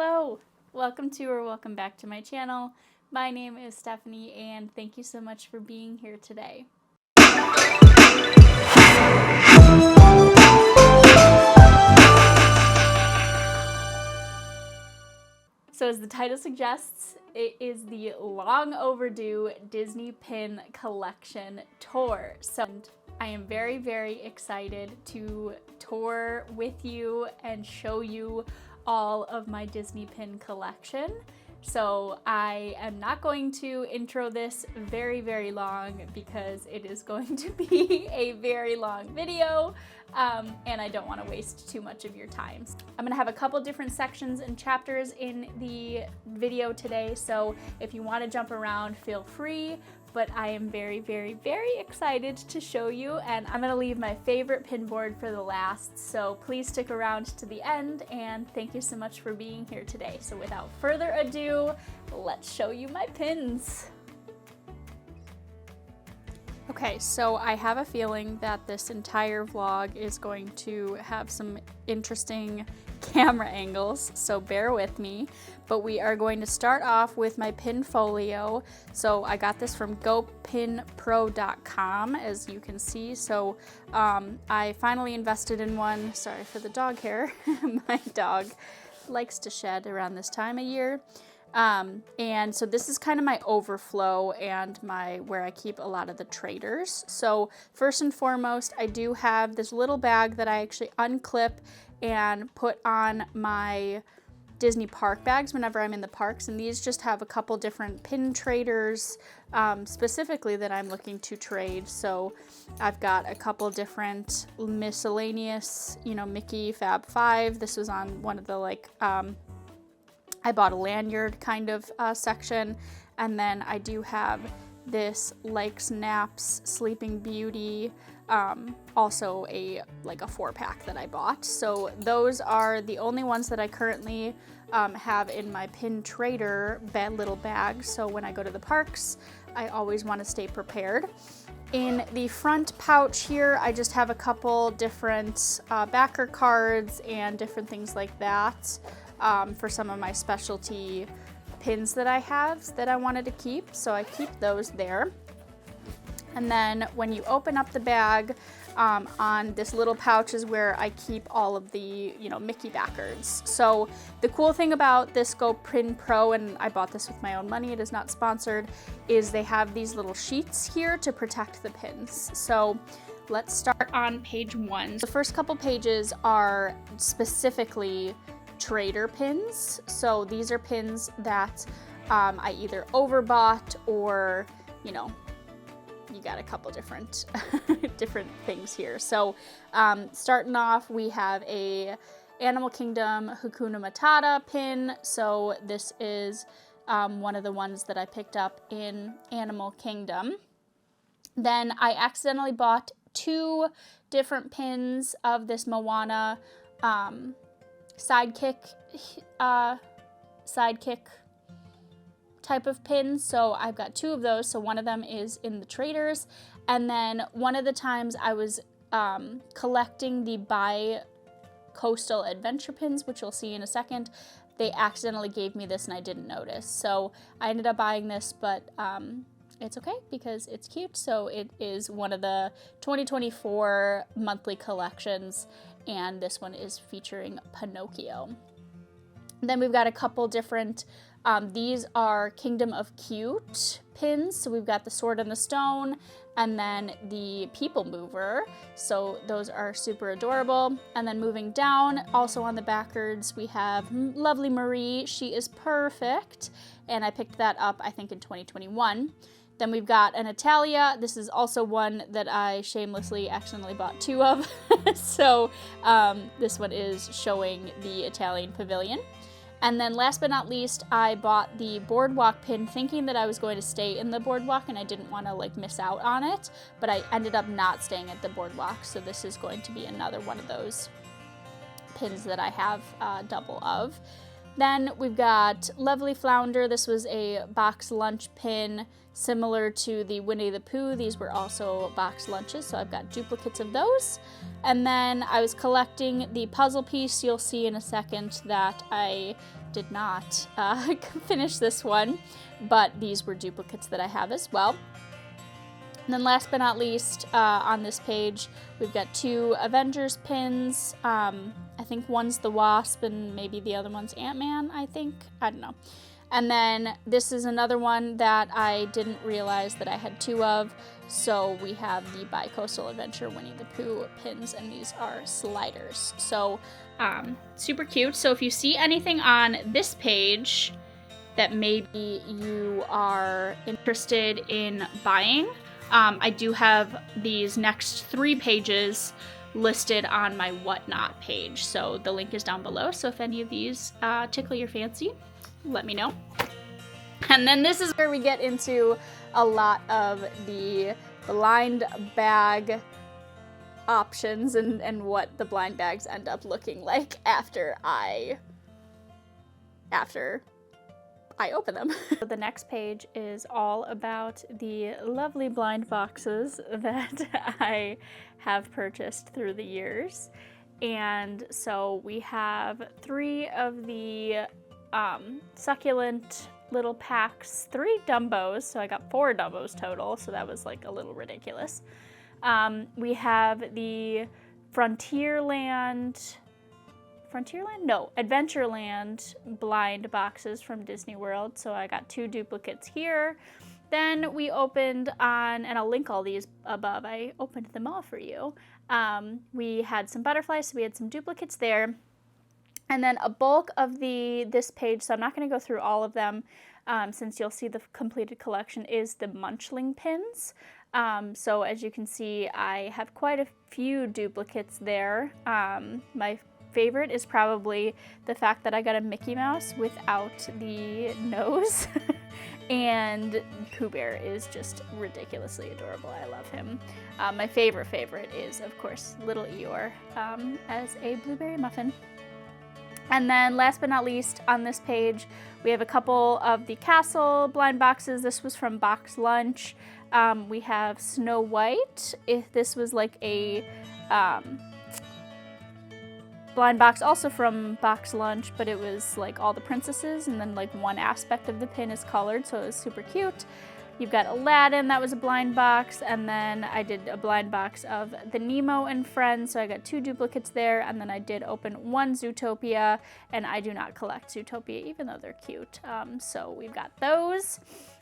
Hello! Welcome to or welcome back to my channel. My name is Stephanie and thank you so much for being here today. So as the title suggests, it is the long overdue Disney Pin Collection Tour. So I am very, very excited to tour with you and show you all of my Disney Pin collection. So I am not going to intro this very, very long because it is going to be a very long video and I don't want to waste too much of your time. I'm going to have a couple different sections and chapters in the video today, so if you want to jump around, feel free. But I am very, very, very excited to show you, and I'm gonna leave my favorite pin board for the last, so please stick around to the end, and thank you so much for being here today. So without further ado, let's show you my pins. Okay, so I have a feeling that this entire vlog is going to have some interesting camera angles, so bear with me. But we are going to start off with my Pinfolio. So I got this from gopinpro.com, as you can see. So I finally invested in one. Sorry for the dog hair. My dog likes to shed around this time of year. And so this is kind of my overflow and where I keep a lot of the traders. So first and foremost, I do have this little bag that I actually unclip and put on my Disney park bags whenever I'm in the parks, and these just have a couple different pin traders specifically that I'm looking to trade. So I've got a couple different miscellaneous, Mickey Fab 5. This was on one of the I bought a lanyard kind of section, and then I do have this Likes Naps Sleeping Beauty, also a 4-pack that I bought. So those are the only ones that I currently have in my pin trader little bag. So when I go to the parks, I always want to stay prepared. In the front pouch here, I just have a couple different backer cards and different things like that for some of my specialty pins that I have that I wanted to keep. So I keep those there. And then when you open up the bag, on this little pouch is where I keep all of the, Mickey backers. So the cool thing about this Go Pin Pro, and I bought this with my own money, it is not sponsored, is they have these little sheets here to protect the pins. So let's start on page 1. The first couple pages are specifically trader pins. So these are pins that I either overbought or, you got a couple different different things here. So starting off, we have a Animal Kingdom Hakuna Matata pin. So this is one of the ones that I picked up in Animal Kingdom. Then I accidentally bought 2 different pins of this Moana sidekick type of pins. So I've got 2 of those. So one of them is in the traders, and then one of the times I was collecting the BiCoastal adventure pins, which you'll see in a second. They accidentally gave me this and I didn't notice, so I ended up buying this, but it's okay because it's cute. So it is one of the 2024 monthly collections, and this one is featuring Pinocchio. Then we've got a couple different, these are Kingdom of Cute pins. So we've got the Sword and the Stone, and then the People Mover. So those are super adorable. And then moving down, also on the backwards, we have lovely Marie. She is perfect, and I picked that up, I think, in 2021. Then we've got an Italia. This is also one that I shamelessly accidentally bought 2 of. So this one is showing the Italian Pavilion. And then last but not least, I bought the Boardwalk pin thinking that I was going to stay in the Boardwalk and I didn't want to miss out on it, but I ended up not staying at the Boardwalk. So this is going to be another one of those pins that I have double of. Then we've got Lovely Flounder. This was a box lunch pin similar to the Winnie the Pooh. These were also box lunches, so I've got duplicates of those. And then I was collecting the puzzle piece. You'll see in a second that I did not finish this one, but these were duplicates that I have as well. And then last but not least, on this page, we've got 2 Avengers pins. I think one's the Wasp and maybe the other one's Ant-Man, I think. I don't know. And then this is another one that I didn't realize that I had 2 of. So we have the BiCoastal Adventure Winnie the Pooh pins, and these are sliders. So super cute. So if you see anything on this page that maybe you are interested in buying, I do have these next 3 pages listed on my Whatnot page. So the link is down below. So if any of these tickle your fancy, let me know. And then this is where we get into a lot of the blind bag options and what the blind bags end up looking like after I open them. So the next page is all about the lovely blind boxes that I have purchased through the years. And so we have 3 of the succulent little packs, 3 Dumbos, so I got 4 Dumbos total, so that was like a little ridiculous. We have the Adventureland blind boxes from Disney World, so I got 2 duplicates here. Then we opened on, and I'll link all these above, I opened them all for you. We had some butterflies, so we had some duplicates there. And then a bulk of this page, so I'm not going to go through all of them since you'll see the completed collection, is the Munchling pins. So as you can see, I have quite a few duplicates there. My favorite is probably the fact that I got a Mickey Mouse without the nose. And Pooh Bear is just ridiculously adorable. I love him. My favorite is, of course, little Eeyore as a blueberry muffin. And then last but not least, on this page, we have a couple of the castle blind boxes. This was from Box Lunch. We have Snow White. This was like a blind box also from Box Lunch, but it was like all the princesses, and then like one aspect of the pin is colored, so it was super cute. You've got Aladdin, that was a blind box, and then I did a blind box of the Nemo and Friends, so I got 2 duplicates there, and then I did open 1 Zootopia, and I do not collect Zootopia, even though they're cute. So we've got those.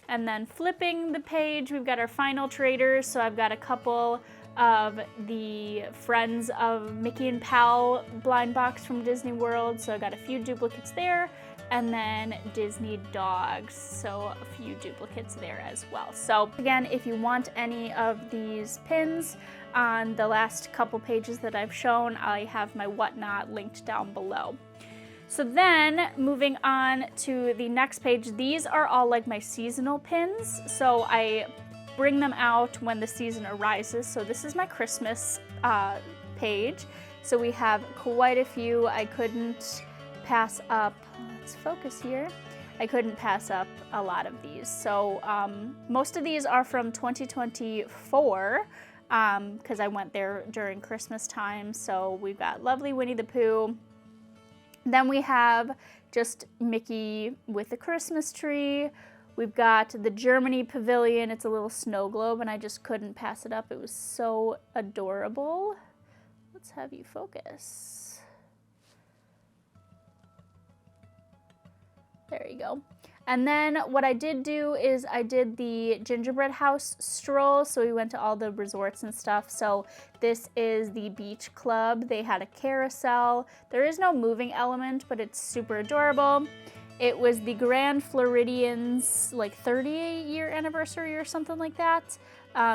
And then flipping the page, we've got our final traders, so I've got a couple of the Friends of Mickey and Pal blind box from Disney World, so I got a few duplicates there. And then Disney Dogs, so a few duplicates there as well. So again, if you want any of these pins on the last couple pages that I've shown, I have my Whatnot linked down below. So then moving on to the next page, these are all like my seasonal pins. So I bring them out when the season arises. So this is my Christmas page. So we have quite a few. I couldn't pass up, let's focus here. I couldn't pass up a lot of these. So most of these are from 2024 because I went there during Christmas time. So we've got lovely Winnie the Pooh. Then we have just Mickey with the Christmas tree. We've got the Germany Pavilion. It's a little snow globe and I just couldn't pass it up. It was so adorable. Let's have you focus. There you go. And then what I did do is I did the gingerbread house stroll. So we went to all the resorts and stuff. So this is the beach club. They had a carousel. There is no moving element, but it's super adorable. It was the Grand Floridian's like 30-year anniversary or something like that.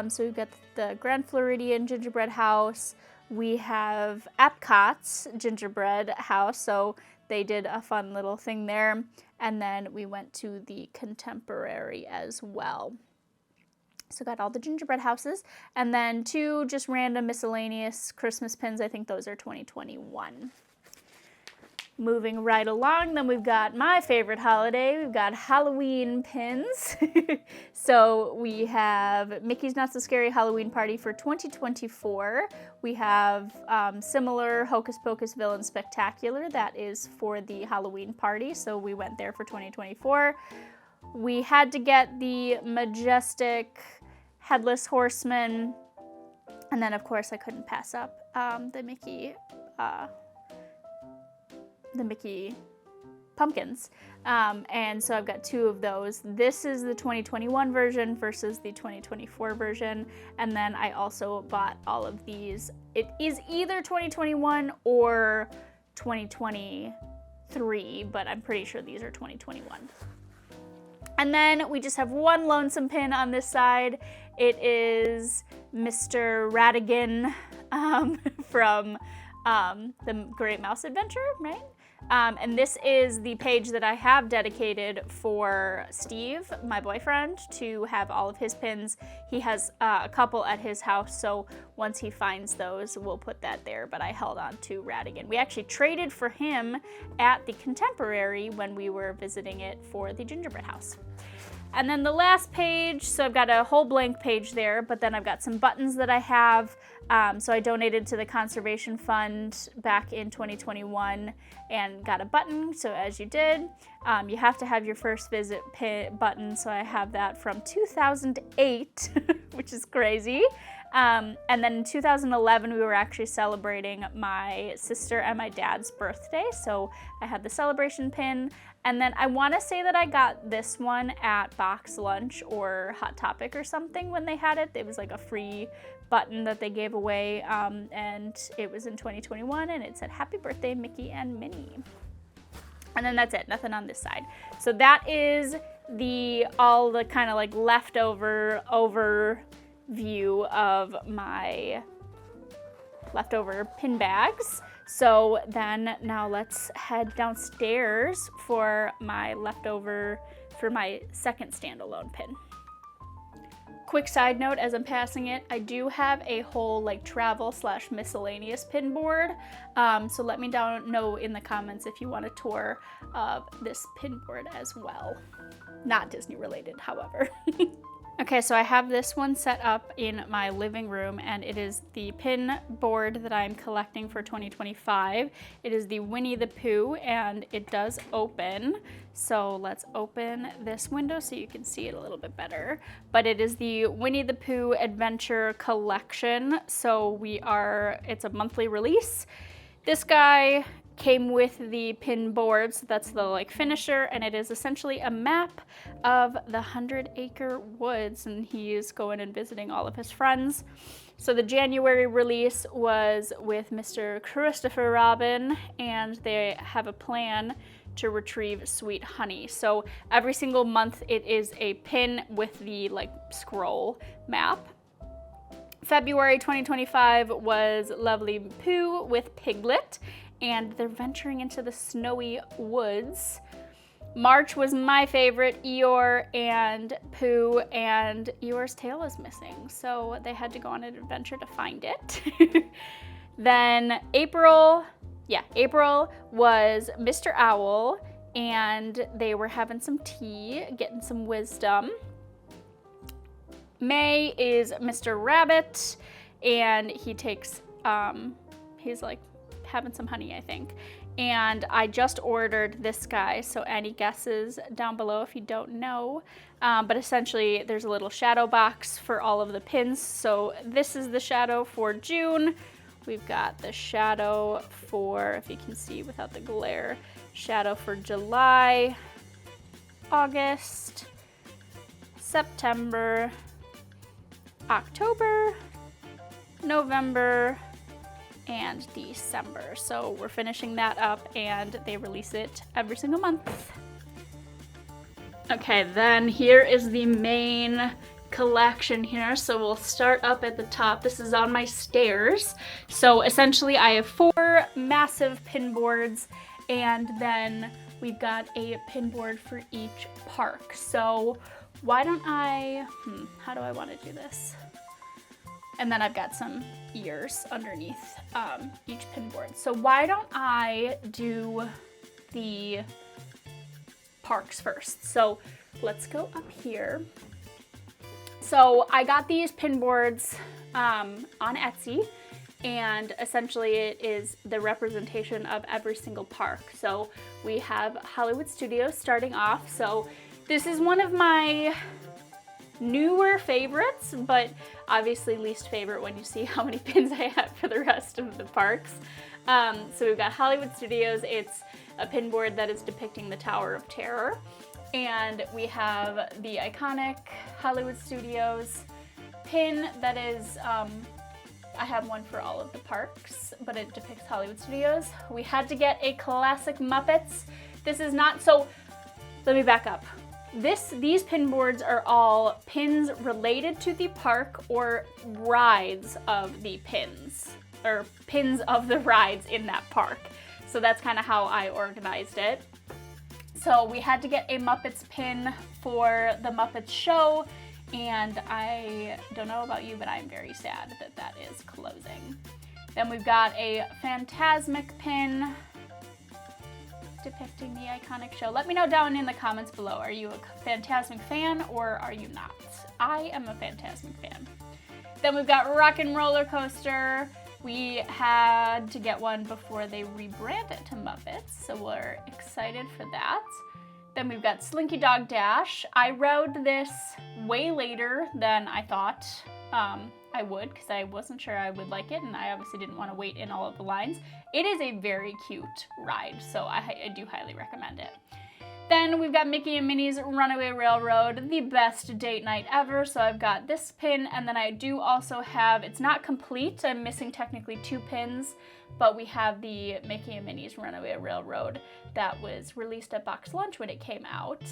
So we've got the Grand Floridian gingerbread house. We have Epcot's gingerbread house. So they did a fun little thing there. And then we went to the Contemporary as well. So got all the gingerbread houses. And then 2 just random miscellaneous Christmas pins. I think those are 2021. Moving right along, then we've got my favorite holiday. We've got Halloween pins. So we have Mickey's Not So Scary Halloween Party for 2024. We have similar Hocus Pocus Villain Spectacular. That is for the Halloween party, so we went there for 2024. We had to get the majestic Headless Horseman. And then, of course, I couldn't pass up the Mickey pumpkins. And so I've got 2 of those. This is the 2021 version versus the 2024 version. And then I also bought all of these. It is either 2021 or 2023, but I'm pretty sure these are 2021. And then we just have one lonesome pin on this side. It is Mr. Ratigan from the Great Mouse Adventure, right? And this is the page that I have dedicated for Steve, my boyfriend, to have all of his pins. He has a couple at his house, so once he finds those, we'll put that there. But I held on to Ratigan. We actually traded for him at the Contemporary when we were visiting it for the gingerbread house. And then the last page, so I've got a whole blank page there, but then I've got some buttons that I have. So I donated to the Conservation Fund back in 2021 and got a button. So as you did, you have to have your first visit button. So I have that from 2008, which is crazy. And then in 2011, we were actually celebrating my sister and my dad's birthday. So I had the celebration pin. And then I want to say that I got this one at Box Lunch or Hot Topic or something when they had it. It was like a free button that they gave away, and it was in 2021, and it said, "Happy birthday, Mickey and Minnie." And then that's it, nothing on this side. So that is all the kind of like leftover overview of my leftover pin bags. So then now let's head downstairs for my second standalone pin. Quick side note, as I'm passing it, I do have a whole like travel/miscellaneous pin board. So let me know in the comments if you want a tour of this pin board as well. Not Disney related, however. Okay, so I have this one set up in my living room, and it is the pin board that I'm collecting for 2025. It is the Winnie the Pooh, and it does open. So let's open this window so you can see it a little bit better. But it is the Winnie the Pooh Adventure Collection. So it's a monthly release. This guy came with the pin board, so that's the like finisher, and it is essentially a map of the 100-acre woods, and he is going and visiting all of his friends. So the January release was with Mr. Christopher Robin, and they have a plan to retrieve sweet honey. So every single month it is a pin with the like scroll map. February 2025 was Lovely Pooh with Piglet, and they're venturing into the snowy woods. March was my favorite, Eeyore and Pooh, and Eeyore's tail is missing, so they had to go on an adventure to find it. Then April was Mr. Owl, and they were having some tea, getting some wisdom. May is Mr. Rabbit, and he takes, he's like having some honey, I think. And I just ordered this guy, so any guesses down below if you don't know. But essentially, there's a little shadow box for all of the pins. So this is the shadow for June. We've got the shadow for, if you can see without the glare, shadow for July, August, September, October, November, and December. So we're finishing that up, and they release it every single month. Okay, then here is the main collection here. So we'll start up at the top. This is on my stairs. So essentially I have 4 massive pin boards, and then we've got a pin board for each park. So why don't how do I want to do this? And then I've got some ears underneath each pin board. So why don't I do the parks first. So let's go up here. So I got these pin boards on Etsy, and essentially it is the representation of every single park. So we have Hollywood Studios starting off. So this is one of my newer favorites, but obviously least favorite when you see how many pins I have for the rest of the parks. So we've got Hollywood Studios. It's a pin board that is depicting the Tower of Terror. And we have the iconic Hollywood Studios pin that is, I have one for all of the parks, but it depicts Hollywood Studios. We had to get a classic Muppets. This is not, so let me back up. These pin boards are all pins related to the park or rides of the pins, or pins of the rides in that park. So that's kind of how I organized it. So we had to get a Muppets pin for the Muppets show, and I don't know about you, but I'm very sad that that is closing. Then we've got a Fantasmic pin depicting the iconic show. Let me know down in the comments below. Are you a Fantasmic fan or are you not? I am a Fantasmic fan. Then we've got Rock and Roller Coaster. We had to get one before they rebrand it to Muppets, so we're excited for that. Then we've got Slinky Dog Dash. I rode this way later than I thought I would, because I wasn't sure I would like it, and I obviously didn't want to wait in all of the lines. It is a very cute ride, so I do highly recommend it. Then we've got Mickey and Minnie's Runaway Railroad, the best date night ever. So I've got this pin, and then I do also have, it's not complete, I'm missing technically 2 pins, but we have the Mickey and Minnie's Runaway Railroad that was released at Box Lunch when it came out.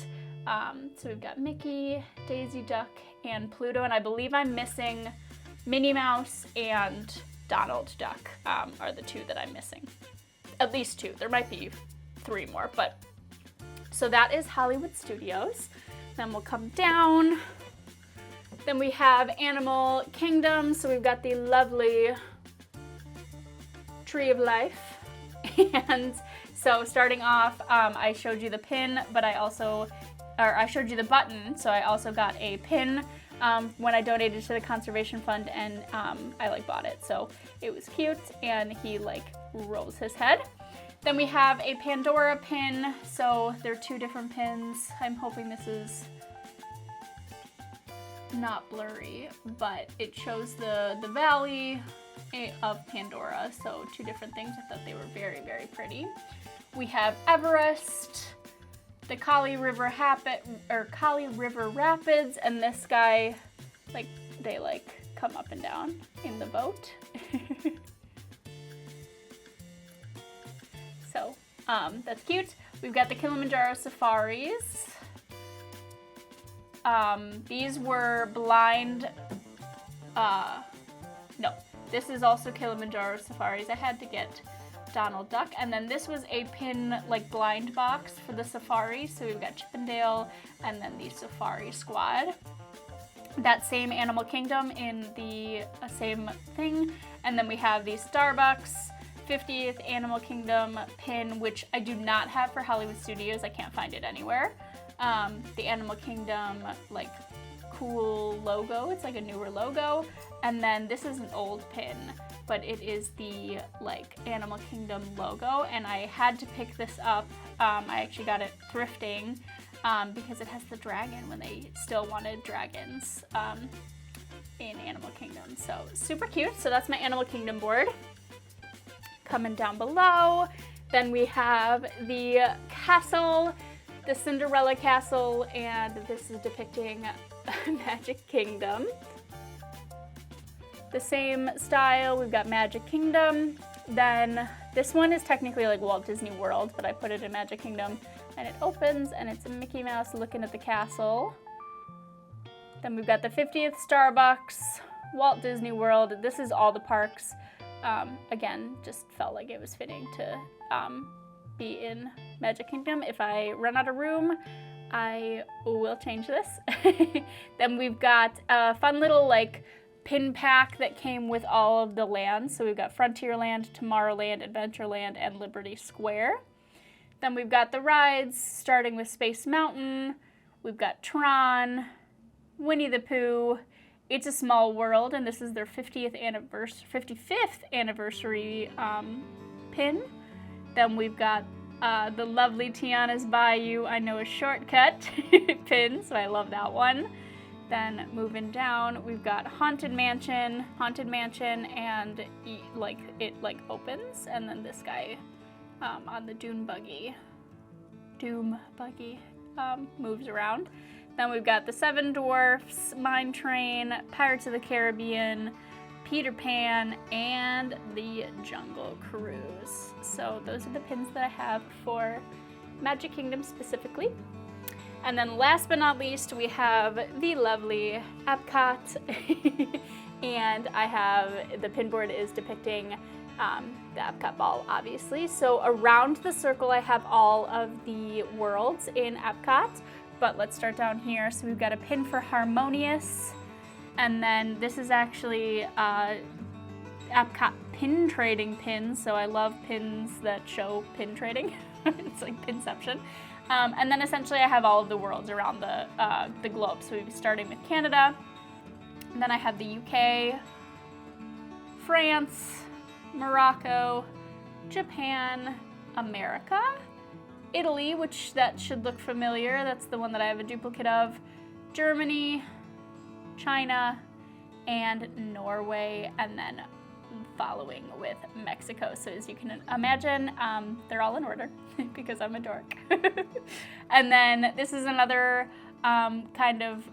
So we've got Mickey, Daisy Duck, and Pluto, and I believe I'm missing Minnie Mouse and Donald Duck are the 2 that I'm missing. At least 2, there might be 3 more, but so that is Hollywood Studios. Then we'll come down. Then we have Animal Kingdom. So we've got the lovely Tree of Life. And so starting off, I showed you the pin, but I showed you the button. So I also got a pin when I donated to the Conservation Fund, and I bought it. So it was cute, and he rolls his head. Then we have a Pandora pin, so there are 2 different pins. I'm hoping this is not blurry, but it shows the valley of Pandora, so 2 different things. I thought they were very, very pretty. We have Everest, the Kali River Rapids, and this guy, they come up and down in the boat. So, that's cute. We've got the Kilimanjaro Safaris. These were blind, no, this is also Kilimanjaro Safaris. I had to get Donald Duck, and then this was a pin, blind box for the safari. So we've got Chippendale, and then the Safari Squad. That same Animal Kingdom in the same thing. And then we have the Starbucks 50th Animal Kingdom pin, which I do not have for Hollywood Studios. I can't find it anywhere. The Animal Kingdom, cool logo. It's a newer logo. And then this is an old pin, but it is the, Animal Kingdom logo. And I had to pick this up. I actually got it thrifting because it has the dragon when they still wanted dragons in Animal Kingdom. So super cute. So that's my Animal Kingdom board. Coming down below, then we have the castle, the Cinderella Castle, and this is depicting Magic Kingdom. The same style, we've got Magic Kingdom. Then this one is technically Walt Disney World, but I put it in Magic Kingdom, and it opens, and it's a Mickey Mouse looking at the castle. Then we've got the 50th Starbucks, Walt Disney World. This is all the parks. Again, just felt like it was fitting to be in Magic Kingdom. If I run out of room, I will change this. Then we've got a fun little pin pack that came with all of the lands. So we've got Frontierland, Tomorrowland, Adventureland, and Liberty Square. Then we've got the rides, starting with Space Mountain. We've got Tron, Winnie the Pooh, It's a Small World, and this is their 55th anniversary pin. Then we've got the lovely Tiana's Bayou, I Know a Shortcut pin, so I love that one. Then moving down, we've got Haunted Mansion, and it opens, and then this guy on the Doom Buggy moves around. Then we've got the Seven Dwarfs, Mine Train, Pirates of the Caribbean, Peter Pan, and the Jungle Cruise. So those are the pins that I have for Magic Kingdom specifically. And then last but not least, we have the lovely Epcot. And I have, the pin board is depicting the Epcot ball, obviously. So around the circle, I have all of the worlds in Epcot. But let's start down here. So we've got a pin for Harmonious. And then this is actually Epcot pin trading pins. So I love pins that show pin trading. It's like Pinception. And then essentially I have all of the worlds around the globe. So we'll be starting with Canada. And then I have the UK, France, Morocco, Japan, America, Italy, which that should look familiar. That's the one that I have a duplicate of. Germany, China, and Norway, and then following with Mexico. So as you can imagine, they're all in order because I'm a dork. And then this is another kind of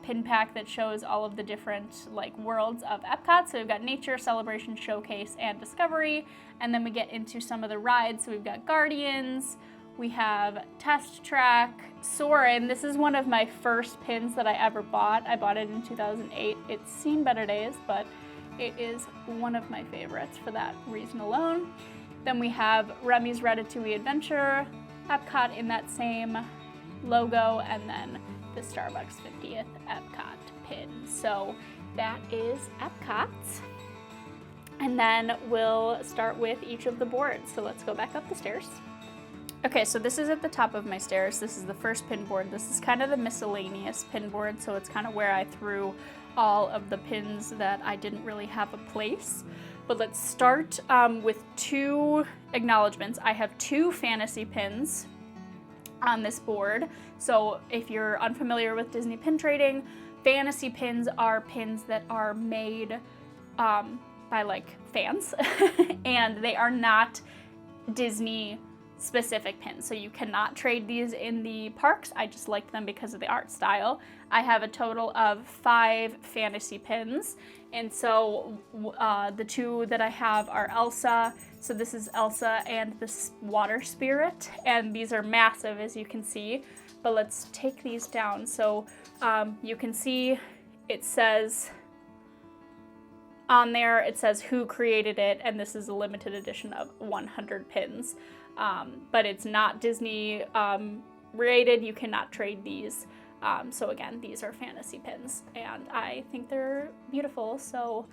pin pack that shows all of the different worlds of Epcot. So we've got Nature, Celebration, Showcase, and Discovery. And then we get into some of the rides. So we've got Guardians, we have Test Track, Soarin'. This is one of my first pins that I ever bought. I bought it in 2008. It's seen better days, but it is one of my favorites for that reason alone. Then we have Remy's Ratatouille Adventure, Epcot in that same logo, and then the Starbucks 50th Epcot pin. So that is Epcot. And then we'll start with each of the boards. So let's go back up the stairs. Okay, so this is at the top of my stairs. This is the first pin board. This is kind of the miscellaneous pin board, so it's kind of where I threw all of the pins that I didn't really have a place. But let's start with two acknowledgements. I have two fantasy pins on this board. So if you're unfamiliar with Disney pin trading, fantasy pins are pins that are made by fans and they are not Disney specific pins. So you cannot trade these in the parks. I just like them because of the art style. I have a total of 5 fantasy pins. And so the two that I have are Elsa. So this is Elsa and the Water Spirit. And these are massive, as you can see. But let's take these down. So you can see it says on there, it says who created it. And this is a limited edition of 100 pins. But it's not Disney rated. You cannot trade these. So again, these are fantasy pins, and I think they're beautiful, so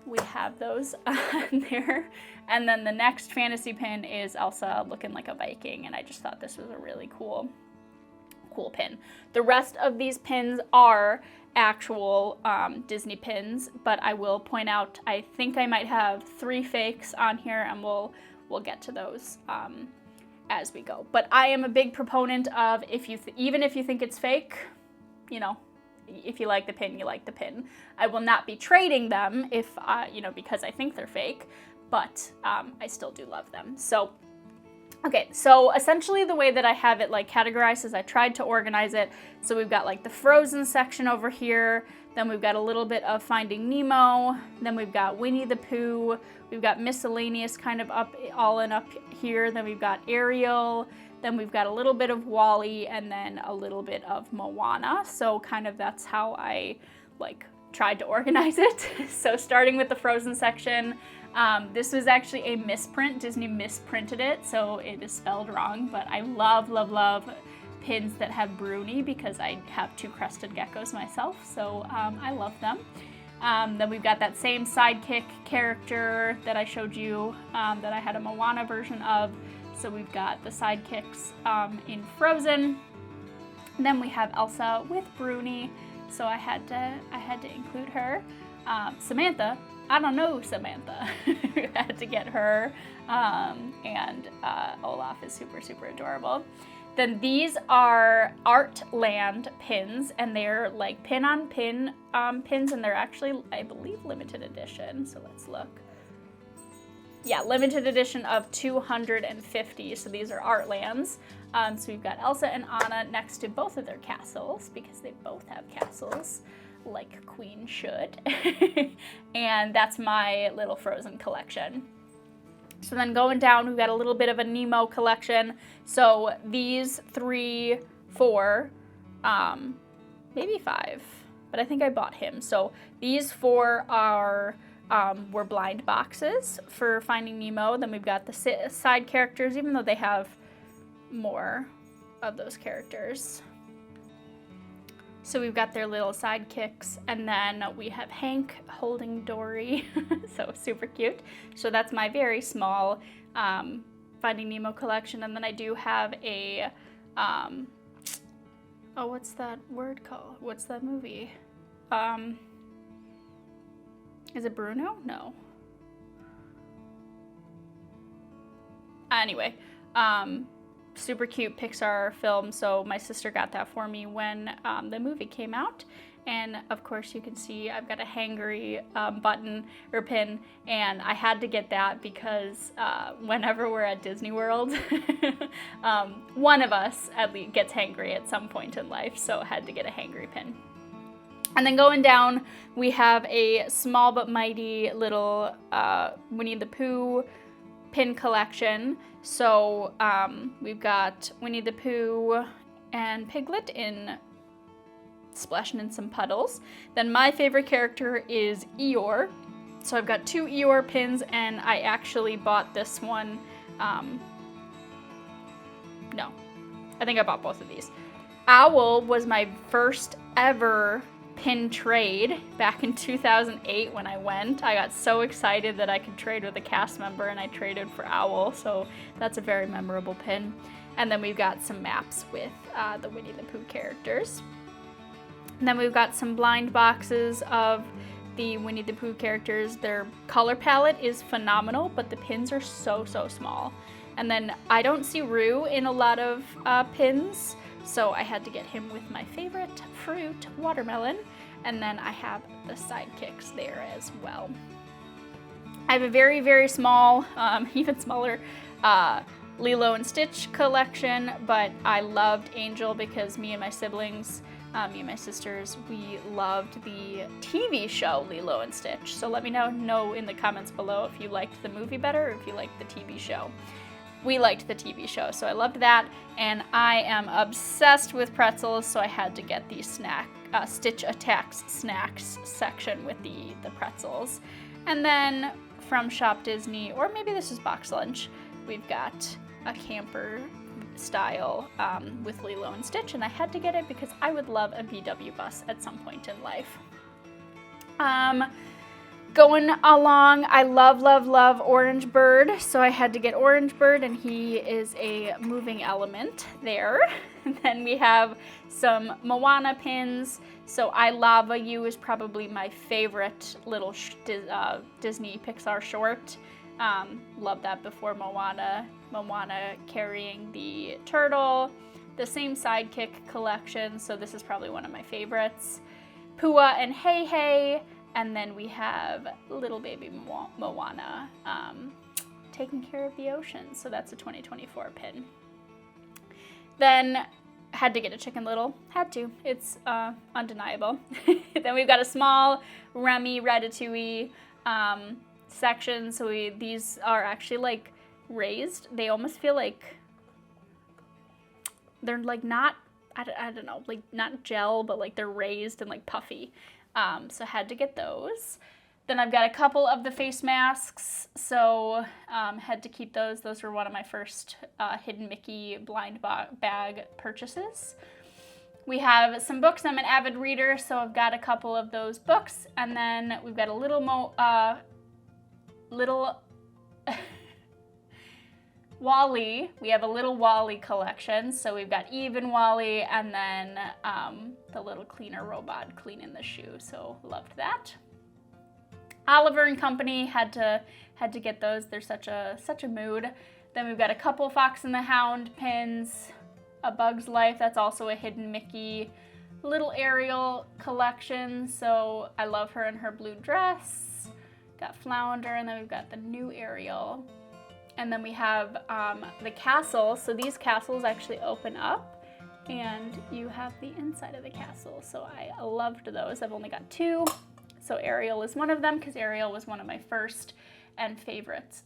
we have those on there. And then the next fantasy pin is Elsa looking like a Viking, and I just thought this was a really cool pin. The rest of these pins are actual Disney pins, but I will point out, I think I might have 3 fakes on here, and we'll get to those as we go. But I am a big proponent of even if you think it's fake, if you like the pin, you like the pin. I will not be trading them if because I think they're fake, but I still do love them. So okay, so essentially the way that I have it categorized is I tried to organize it. So we've got the Frozen section over here. Then we've got a little bit of Finding Nemo. Then we've got Winnie the Pooh. We've got miscellaneous kind of up here. Then we've got Ariel. Then we've got a little bit of Walle, and then a little bit of Moana. So kind of that's how I tried to organize it. So starting with the Frozen section, this was actually a misprint. Disney misprinted it, so it is spelled wrong. But I love, love, love pins that have Bruni because I have 2 crested geckos myself, so I love them. Then we've got that same sidekick character that I showed you that I had a Moana version of. So we've got the sidekicks in Frozen. And then we have Elsa with Bruni, so I had to include her. Samantha, I don't know Samantha. Had to get her. And Olaf is super, super adorable. Then these are Artland pins, and they're like pin-on-pin pins, and they're actually, I believe, limited edition. So let's look. Yeah, limited edition of 250. So these are Artlands. So we've got Elsa and Anna next to both of their castles, because they both have castles, like a queen should. And that's my little Frozen collection. So then going down, we've got a little bit of a Nemo collection. So these 3, 4, maybe 5, but I think I bought him. So these 4 are were blind boxes for Finding Nemo. Then we've got the side characters, even though they have more of those characters. So we've got their little sidekicks, and then we have Hank holding Dory, so super cute. So that's my very small Finding Nemo collection, and then I do have a, oh, what's that word called? What's that movie? Is it Bruno? No. Anyway, super cute Pixar film, so my sister got that for me when the movie came out. And of course you can see I've got a hangry button or pin, and I had to get that because whenever we're at Disney World, one of us at least gets hangry at some point in life, so I had to get a hangry pin. And then going down, we have a small but mighty little Winnie the Pooh pin collection. So we've got Winnie the Pooh and Piglet in splashing in some puddles. Then my favorite character is Eeyore. So I've got 2 Eeyore pins, and I actually bought this one. No, I think I bought both of these. Owl was my first ever pin trade back in 2008 when I went. I got so excited that I could trade with a cast member, and I traded for Owl, so that's a very memorable pin. And then we've got some maps with the Winnie the Pooh characters. And then we've got some blind boxes of the Winnie the Pooh characters. Their color palette is phenomenal, but the pins are so, so small. And then I don't see Roo in a lot of pins, so I had to get him with my favorite fruit, watermelon. And then I have the sidekicks there as well. I have a very, very small, even smaller Lilo and Stitch collection, but I loved Angel because me and my siblings, me and my sisters, we loved the TV show Lilo and Stitch. So let me know in the comments below if you liked the movie better or if you liked the TV show. We liked the TV show, so I loved that, and I am obsessed with pretzels, so I had to get the Stitch Attacks snacks section with the pretzels. And then from Shop Disney, or maybe this is Box Lunch, we've got a camper style with Lilo and Stitch, and I had to get it because I would love a VW bus at some point in life. Going along, I love, love, love Orange Bird, so I had to get Orange Bird, and he is a moving element there. And then we have some Moana pins, so I Lava You is probably my favorite little Disney Pixar short. Love that before Moana. Moana carrying the turtle, the same sidekick collection, so this is probably one of my favorites. Pua and Hey Hey. And then we have little baby Moana taking care of the ocean. So that's a 2024 pin. Then had to get a Chicken Little. Had to. It's undeniable. Then we've got a small Remy Ratatouille section. So these are actually like raised. They almost feel like they're like not, I don't know, like not gel, but like they're raised and like puffy. So I had to get those. Then I've got a couple of the face masks, so had to keep those. Those were one of my first Hidden Mickey blind bag purchases. We have some books. I'm an avid reader, so I've got a couple of those books. And then we've got a little Walle, we have a little Walle collection. So we've got even Walle and then the little cleaner robot cleaning the shoe. So loved that. Oliver and Company had to get those. They're such a mood. Then we've got a couple Fox and the Hound pins, a Bug's Life. That's also a hidden Mickey. Little Ariel collection. So I love her in her blue dress. Got Flounder, and then we've got the new Ariel. And then we have the castle. So these castles actually open up and you have the inside of the castle. So I loved those. I've only got 2. So Ariel is one of them because Ariel was one of my first and favorite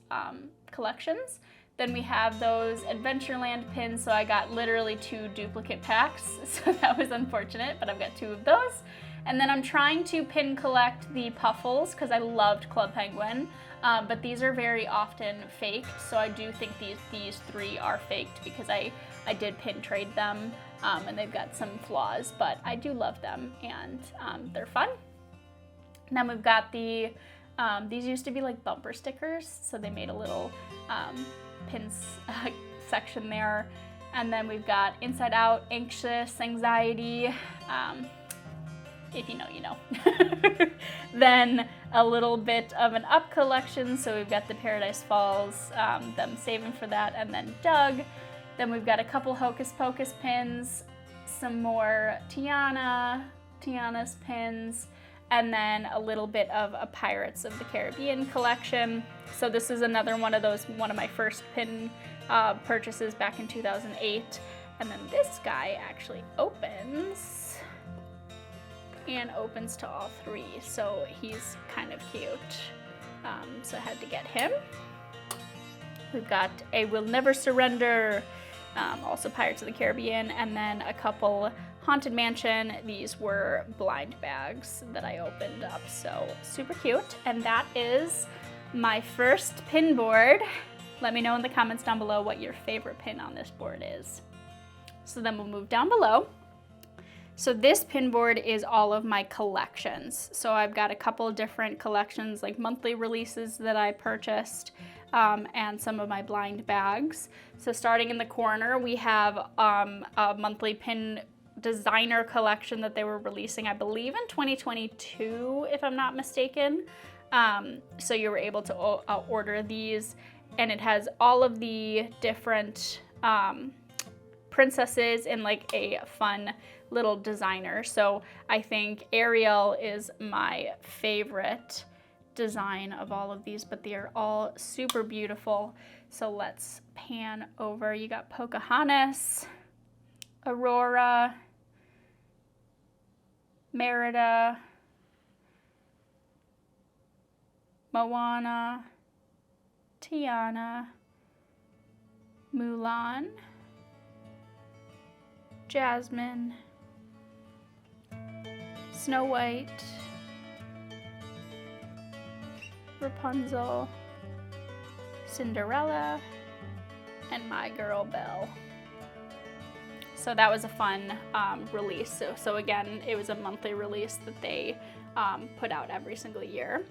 collections. Then we have those Adventureland pins. So I got literally 2 duplicate packs. So that was unfortunate, but I've got 2 of those. And then I'm trying to pin collect the Puffles because I loved Club Penguin. But these are very often faked, so I do think these 3 are faked because I did pin trade them, and they've got some flaws, but I do love them, and they're fun. And then we've got the, these used to be like bumper stickers, so they made a little pins section there. And then we've got Inside Out, Anxious, Anxiety, if you know, you know. Then a little bit of an Up collection, so we've got the Paradise Falls, them saving for that, and then Doug. Then we've got a couple Hocus Pocus pins, some more Tiana's pins, and then a little bit of a Pirates of the Caribbean collection. So this is another one of my first pin purchases back in 2008. And then this guy actually opens to all 3, so he's kind of cute. So I had to get him. We've got a Will Never Surrender, also Pirates of the Caribbean, and then a couple Haunted Mansion. These were blind bags that I opened up, so super cute. And that is my first pin board. Let me know in the comments down below what your favorite pin on this board is. So then we'll move down below. So this pin board is all of my collections. So I've got a couple different collections, like monthly releases that I purchased, and some of my blind bags. So starting in the corner, we have a monthly pin designer collection that they were releasing, I believe in 2022, if I'm not mistaken. So you were able to order these, and it has all of the different princesses in like a fun little designer. So I think Ariel is my favorite design of all of these, but they are all super beautiful. So let's pan over. You got Pocahontas, Aurora, Merida, Moana, Tiana, Mulan, Jasmine, Snow White, Rapunzel, Cinderella, and my girl Belle. So that was a fun release. So again, it was a monthly release that they put out every single year.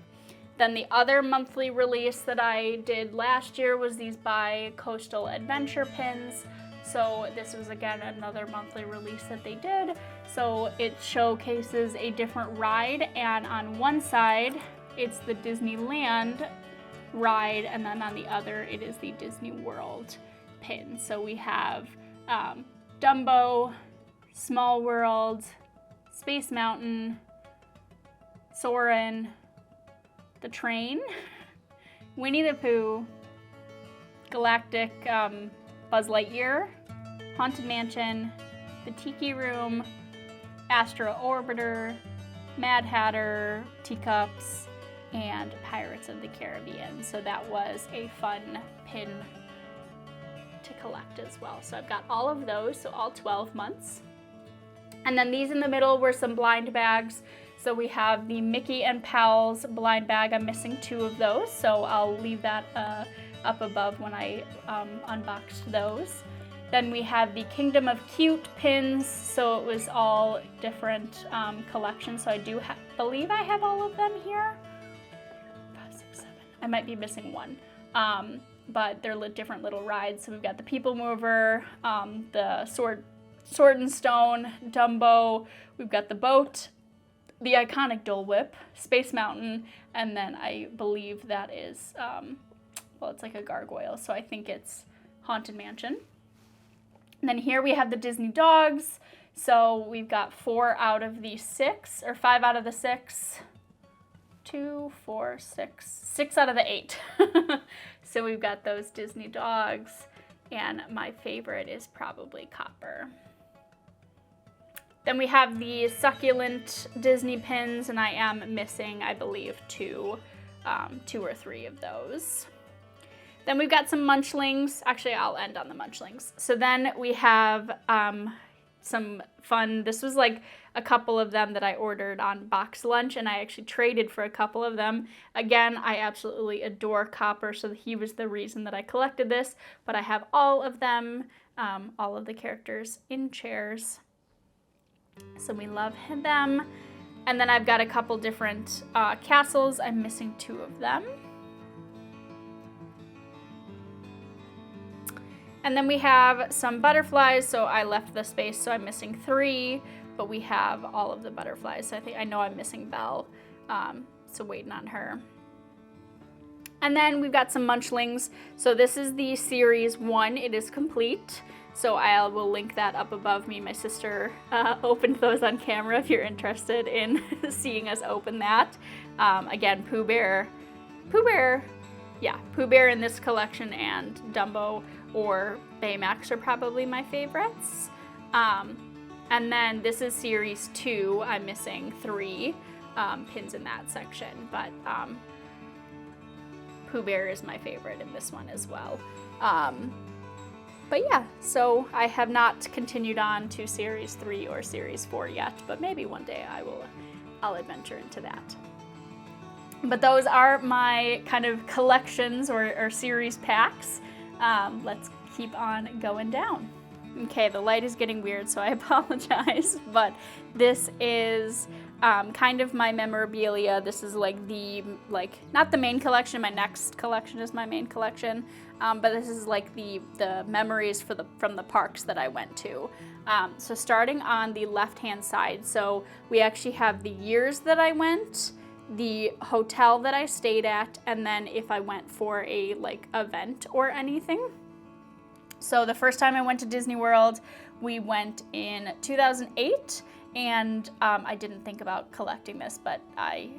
Then the other monthly release that I did last year was these BiCoastal adventure pins. So this was again another monthly release that they did. So it showcases a different ride, and on one side it's the Disneyland ride, and then on the other it is the Disney World pin. So we have Dumbo, Small World, Space Mountain, Soarin', the train, Winnie the Pooh, Galactic Buzz Lightyear, Haunted Mansion, the Tiki Room, Astro Orbiter, Mad Hatter, Teacups, and Pirates of the Caribbean. So that was a fun pin to collect as well. So I've got all of those, so all 12 months. And then these in the middle were some blind bags. So we have the Mickey and Pals blind bag. I'm missing 2 of those, so I'll leave that up above when I unboxed those. Then we have the Kingdom of Cute pins, so it was all different collections. So I do believe I have all of them here. 5, 6, 7. I might be missing one. but they're different little rides. So we've got the People Mover, the Sword and Stone, Dumbo, we've got the boat, the iconic Dole Whip, Space Mountain, and then I believe that is, well, it's like a gargoyle, so I think it's Haunted Mansion. And then here we have the Disney dogs. So we've got 4 out of the 6, or 5 out of the 6, 2, 4, 6 out of the 8. So we've got those Disney dogs, and my favorite is probably Copper. Then we have the succulent Disney pins, and I am missing, I believe, 2 or 3 of those. Then we've got some Munchlings. Actually, I'll end on the Munchlings. So then we have some fun, this was like a couple of them that I ordered on Box Lunch, and I actually traded for a couple of them. Again, I absolutely adore Copper, so he was the reason that I collected this, but I have all of them, all of the characters in chairs. So we love them. And then I've got a couple different castles. I'm missing 2 of them. And then we have some butterflies, so I left the space, so I'm missing 3, but we have all of the butterflies. So I know I'm missing Belle, so waiting on her. And then we've got some Munchlings. So this is the series 1, it is complete. So I will link that up above me. My sister opened those on camera if you're interested in seeing us open that. Again, Pooh Bear in this collection, and Dumbo or Baymax are probably my favorites. And then this is series 2. I'm missing 3 pins in that section, but Pooh Bear is my favorite in this one as well. But yeah, so I have not continued on to series 3 or series 4 yet, but maybe one day I'll adventure into that. But those are my kind of collections or series packs. Let's keep on going down. Okay, the light is getting weird, so I apologize, but this is kind of my memorabilia. This is not the main collection. My next collection is my main collection, but this is like the memories from the parks that I went to. So starting on the left-hand side, so we actually have the years that I went, the hotel that I stayed at, and then if I went for a event or anything. So the first time I went to Disney World, we went in 2008, and I didn't think about collecting this, but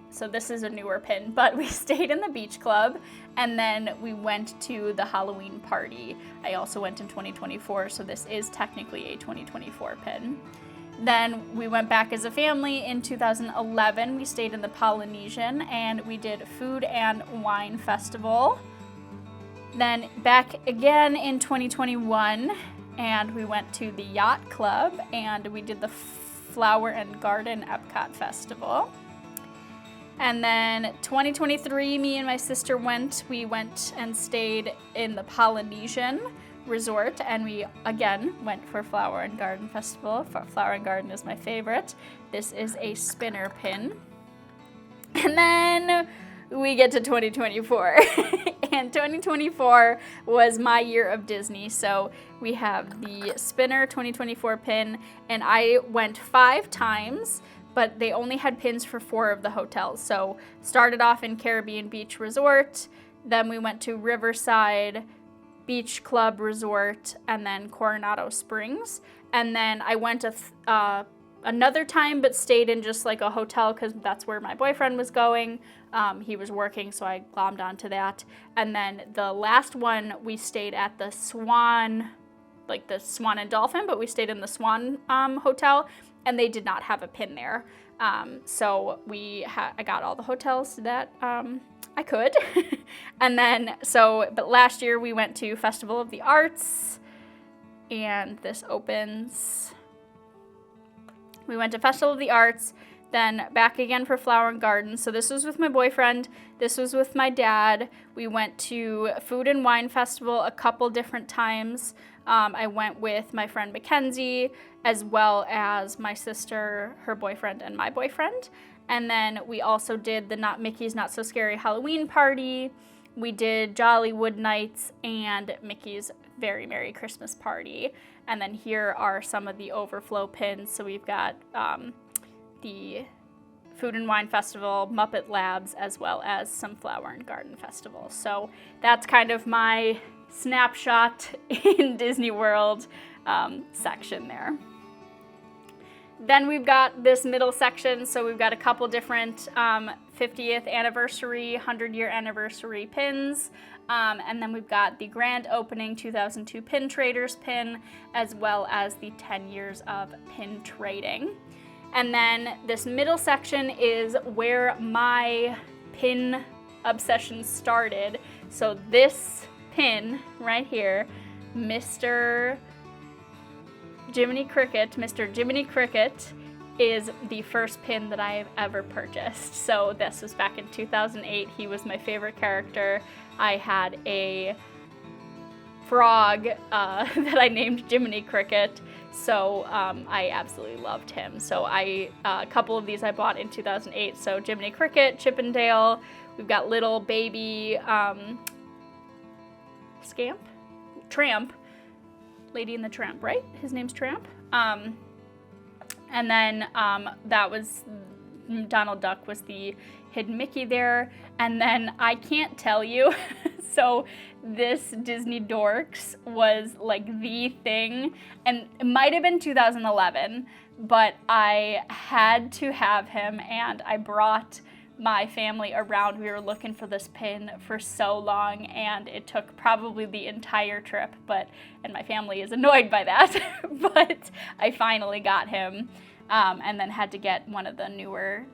so this is a newer pin, but we stayed in the beach club, and then we went to the Halloween party. I also went in 2024, so this is technically a 2024 pin. Then we went back as a family in 2011. We stayed in the Polynesian, and we did Food and Wine Festival. Then back again in 2021, and we went to the Yacht Club, and we did the Flower and Garden Epcot Festival. And then 2023, me and my sister we went and stayed in the Polynesian Resort, and we again went for Flower and Garden Festival. Flower and Garden is my favorite. This is a spinner pin. And then we get to 2024. And 2024 was my year of Disney. So we have the spinner 2024 pin, and I went 5 times, but they only had pins for 4 of the hotels. So started off in Caribbean Beach Resort, then we went to Riverside Beach Club Resort, and then Coronado Springs. And then I went another time, but stayed in just like a hotel because that's where my boyfriend was going. He was working, so I glommed onto that. And then the last one, we stayed at the Swan, like the Swan and Dolphin, but we stayed in the Swan Hotel, and they did not have a pin there. So I got all the hotels that I could. And then, but last year we went to Festival of the Arts, and this opens. We went to Festival of the Arts, then back again for Flower and Garden. So this was with my boyfriend, this was with my dad. We went to Food and Wine Festival a couple different times. I went with my friend Mackenzie, as well as my sister, her boyfriend, and my boyfriend. And then we also did the Mickey's Not So Scary Halloween party. we did Jollywood Nights and Mickey's Very Merry Christmas Party. And then here are some of the overflow pins. So we've got the Food and Wine Festival, Muppet Labs, as well as some Flower and Garden Festival. So that's kind of my snapshot in Disney World section there. Then we've got this middle section, so we've got a couple different 50th anniversary, 100-year anniversary pins, and then we've got the grand opening 2002 Pin Traders pin, as well as the 10 years of pin trading. And then this middle section is where my pin obsession started. So this pin right here, Mr. Jiminy Cricket is the first pin that I've ever purchased. So this was back in 2008. He was my favorite character. I had a frog that I named Jiminy Cricket. So I absolutely loved him. So a couple of these I bought in 2008. So Jiminy Cricket, Chip and Dale. We've got little baby Tramp. Lady and the Tramp, right? His name's Tramp. And then that was Donald Duck was the hidden Mickey there. And then I can't tell you. So this Disney Dorks was like the thing. And it might have been 2011, but I had to have him, and I brought my family around. We were looking for this pin for so long, and it took probably the entire trip, and my family is annoyed by that, but I finally got him, and then had to get one of the newer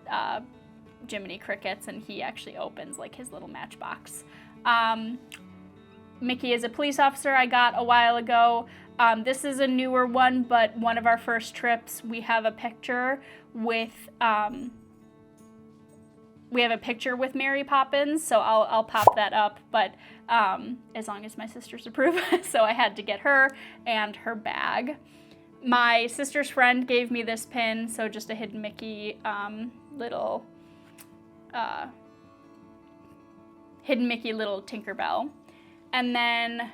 Jiminy Crickets, and he actually opens like his little matchbox. Mickey is a police officer I got a while ago. This is a newer one, but one of our first trips, we have a picture with Mary Poppins, so I'll pop that up, but as long as my sisters approve. So I had to get her and her bag. My sister's friend gave me this pin, so just a hidden Mickey little Tinkerbell. And then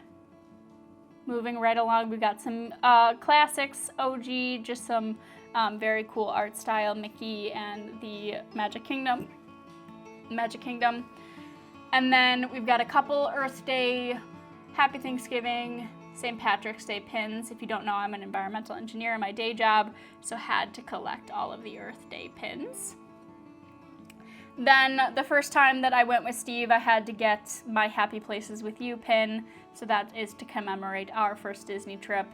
moving right along, we got some classics, OG, just some very cool art style Mickey and the Magic Kingdom. And then we've got a couple Earth Day, Happy Thanksgiving, St. Patrick's Day pins. If you don't know, I'm an environmental engineer in my day job, so had to collect all of the Earth Day pins. Then the first time that I went with Steve, I had to get my Happy Places With You pin, so that is to commemorate our first Disney trip.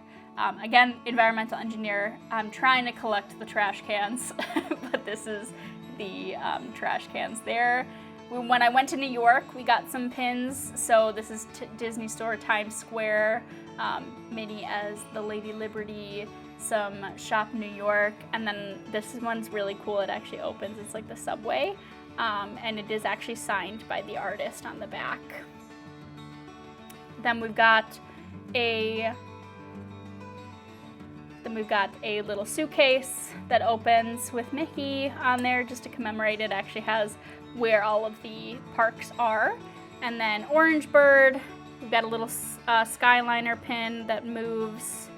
Again, environmental engineer, I'm trying to collect the trash cans, but this is the trash cans there. When I went to New York, we got some pins. So this is Disney Store Times Square, Minnie as the Lady Liberty, some Shop New York, and then this one's really cool. It actually opens. It's like the subway, and it is actually signed by the artist on the back. Then we've got a little suitcase that opens with Mickey on there just to commemorate it. It actually has where all of the parks are. And then Orange Bird, we've got a little Skyliner pin that moves.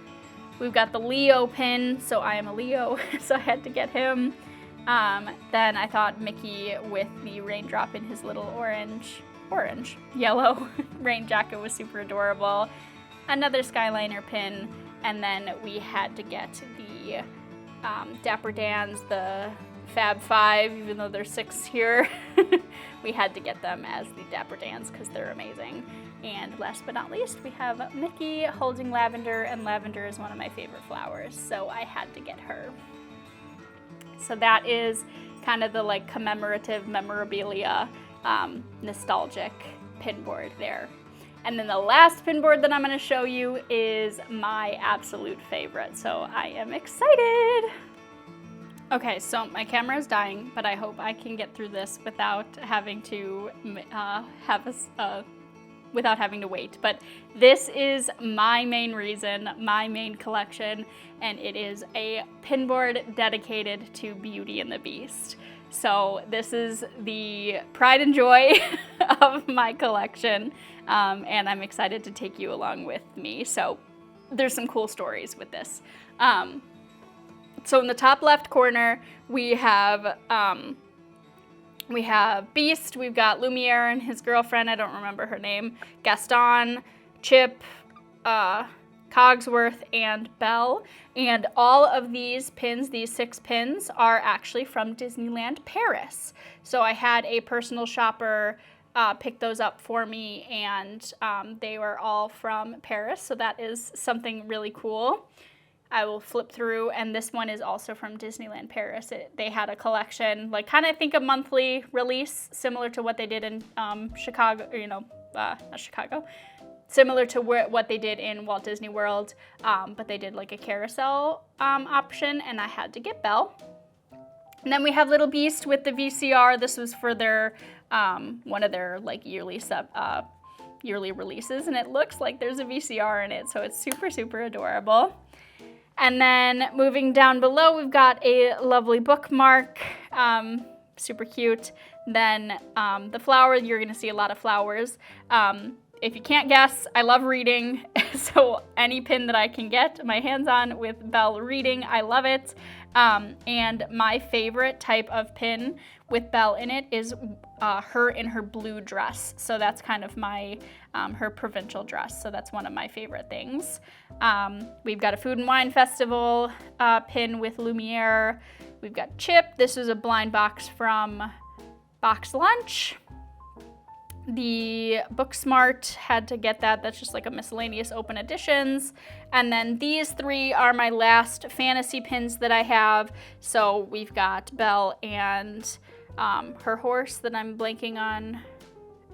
We've got the Leo pin, so I am a Leo, so I had to get him. Then I thought Mickey with the raindrop in his little yellow rain jacket was super adorable. Another Skyliner pin. And then we had to get the Dapper Dans, the Fab Five, even though there's 6 here. We had to get them as the Dapper Dans because they're amazing. And last but not least, we have Mickey holding lavender, and lavender is one of my favorite flowers, so I had to get her. So that is kind of the like commemorative memorabilia, nostalgic pin board there. And then the last pin board that I'm going to show you is my absolute favorite, so I am excited. Okay, so my camera is dying, but I hope I can get through this without having to have a without having to wait. But this is my main reason, my main collection, and it is a pin board dedicated to Beauty and the Beast. So this is the pride and joy of my collection, and I'm excited to take you along with me. So there's some cool stories with this. So in the top left corner, we have Beast, we've got Lumiere and his girlfriend, I don't remember her name, Gaston, Chip, Cogsworth, and Belle. And all of these pins, these 6 pins, are actually from Disneyland Paris. So I had a personal shopper pick those up for me, and they were all from Paris, so that is something really cool. I will flip through, and this one is also from Disneyland Paris. They had a collection, like kind of think a monthly release, similar to what they did in Chicago, not Chicago, similar to what they did in Walt Disney World, but they did like a carousel option, and I had to get Belle. And then we have Little Beast with the VCR. This was for their one of their like yearly releases, and it looks like there's a VCR in it, so it's super, super adorable. And then moving down below, we've got a lovely bookmark, super cute. Then the flower, you're gonna see a lot of flowers. If you can't guess, I love reading, so any pin that I can get my hands on with Belle reading, I love it. And my favorite type of pin with Belle in it is her in her blue dress. So that's kind of my, her provincial dress. So that's one of my favorite things. We've got a Food and Wine Festival pin with Lumiere. We've got Chip. This is a blind box from Box Lunch. The Booksmart, had to get that. That's just like a miscellaneous open editions. And then these 3 are my last fantasy pins that I have. So we've got Belle and her horse that I'm blanking on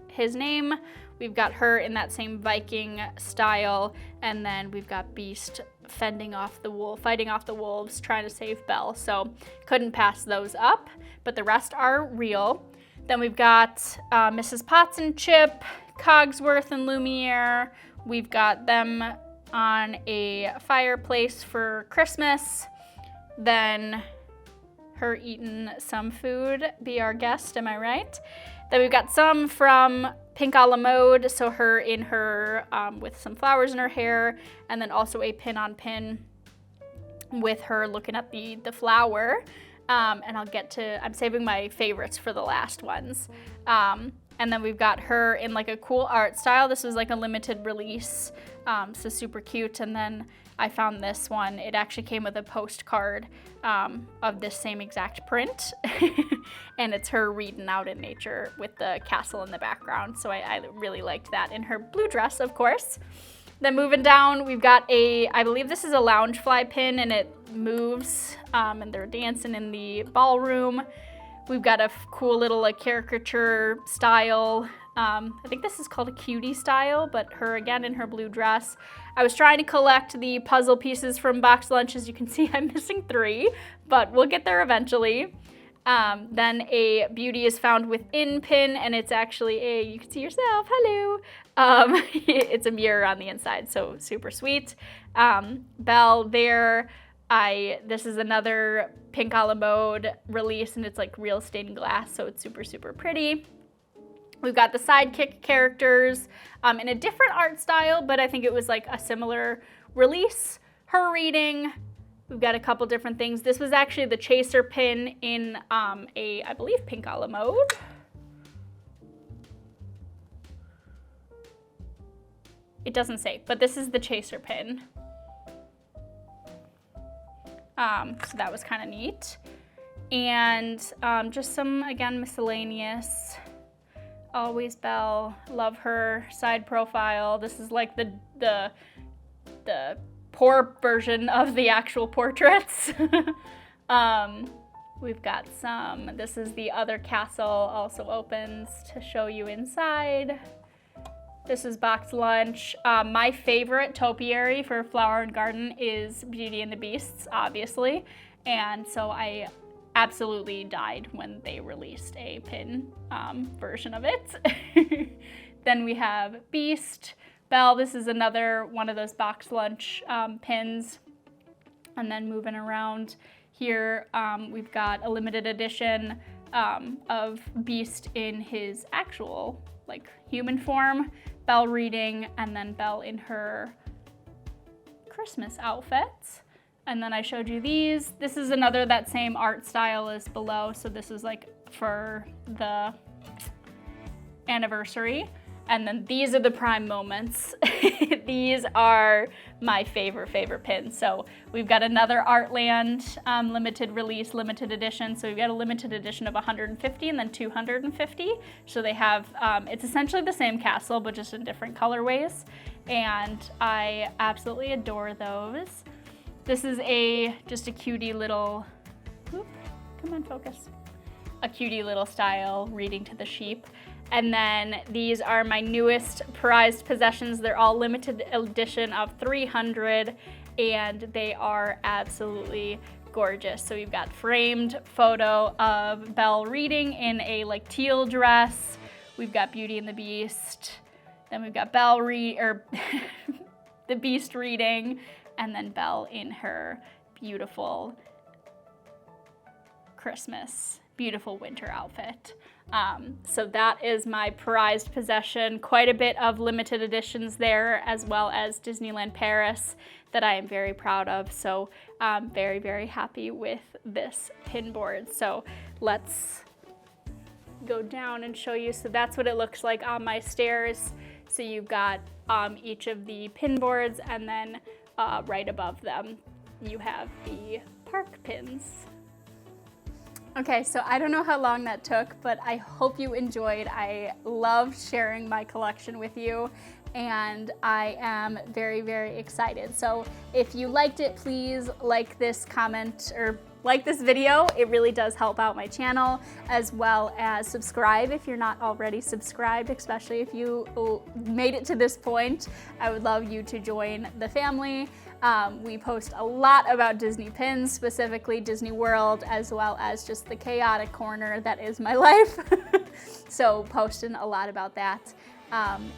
his name. We've got her in that same Viking style. And then we've got Beast fighting off the wolves, trying to save Belle. So couldn't pass those up, but the rest are real. Then we've got Mrs. Potts and Chip, Cogsworth and Lumiere. We've got them on a fireplace for Christmas. Then her eating some food, be our guest, am I right? Then we've got some from Pink a la Mode, so her in her, with some flowers in her hair, and then also a pin-on-pin with her looking at the flower. And I'm saving my favorites for the last ones. And then we've got her in like a cool art style. This was like a limited release, so super cute. And then I found this one. It actually came with a postcard of this same exact print. And it's her reading out in nature with the castle in the background. So I really liked that in her blue dress, of course. Then moving down, we've got I believe this is a Loungefly pin, and it moves, and they're dancing in the ballroom. We've got a cool little like caricature style. I think this is called a cutie style, but her again in her blue dress. I was trying to collect the puzzle pieces from Box Lunch. As you can see, I'm missing 3, but we'll get there eventually. Then a Beauty is Found Within pin, and it's actually you can see yourself, hello. It's a mirror on the inside, so super sweet. Belle there. This is another Pink a la Mode release, and it's like real stained glass, so it's super, super pretty. We've got the sidekick characters in a different art style, but I think it was like a similar release. Her reading. We've got a couple different things. This was actually the chaser pin in I believe, Pink a la Mode. It doesn't say, but this is the chaser pin. So that was kind of neat. And just some, again, miscellaneous. Always Belle, love her, side profile. This is like the poor version of the actual portraits. We've got some, this is the other castle, also opens to show you inside. This is Box Lunch. My favorite topiary for Flower and Garden is Beauty and the Beasts, obviously. And so I absolutely died when they released a pin version of it. Then we have Beast, Belle. This is another one of those box lunch pins. And then moving around here, we've got a limited edition of Beast in his actual like human form, Belle reading, and then Belle in her Christmas outfits. And then I showed you these. This is another that same art style as below. So this is like for the anniversary. And then these are the prime moments. These are my favorite pins. So we've got another Artland limited release, limited edition. So we've got a limited edition of 150 and then 250. So they have, it's essentially the same castle, but just in different colorways. And I absolutely adore those. This is just a cutie little, come on, focus. A cutie little style reading to the sheep. And then these are my newest prized possessions. They're all limited edition of 300 and they are absolutely gorgeous. So we've got framed photo of Belle reading in a like teal dress. We've got Beauty and the Beast. Then we've got Belle the Beast reading, and then Belle in her beautiful Christmas, beautiful winter outfit. So that is my prized possession. Quite a bit of limited editions there, as well as Disneyland Paris that I am very proud of. So I'm very happy with this pin board. So let's go down and show you. So that's what it looks like on my stairs. So you've got each of the pin boards, and then right above them you have the park pins. Okay, so I don't know how long that took, but I hope you enjoyed. I love sharing my collection with you, and I am very excited. So if you liked it, please like this comment or like this video. It really does help out my channel, as well as subscribe if you're not already subscribed, especially if you made it to this point. I would love you to join the family. We post a lot about Disney pins, specifically Disney World, as well as just the chaotic corner that is my life. So posting a lot about that.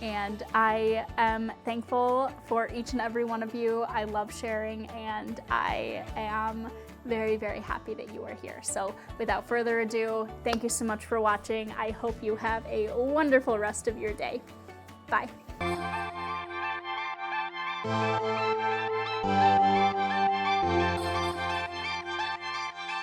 And I am thankful for each and every one of you. I love sharing, and I am very happy that you are here. So without further ado, thank you so much for watching. I hope you have a wonderful rest of your day. Bye.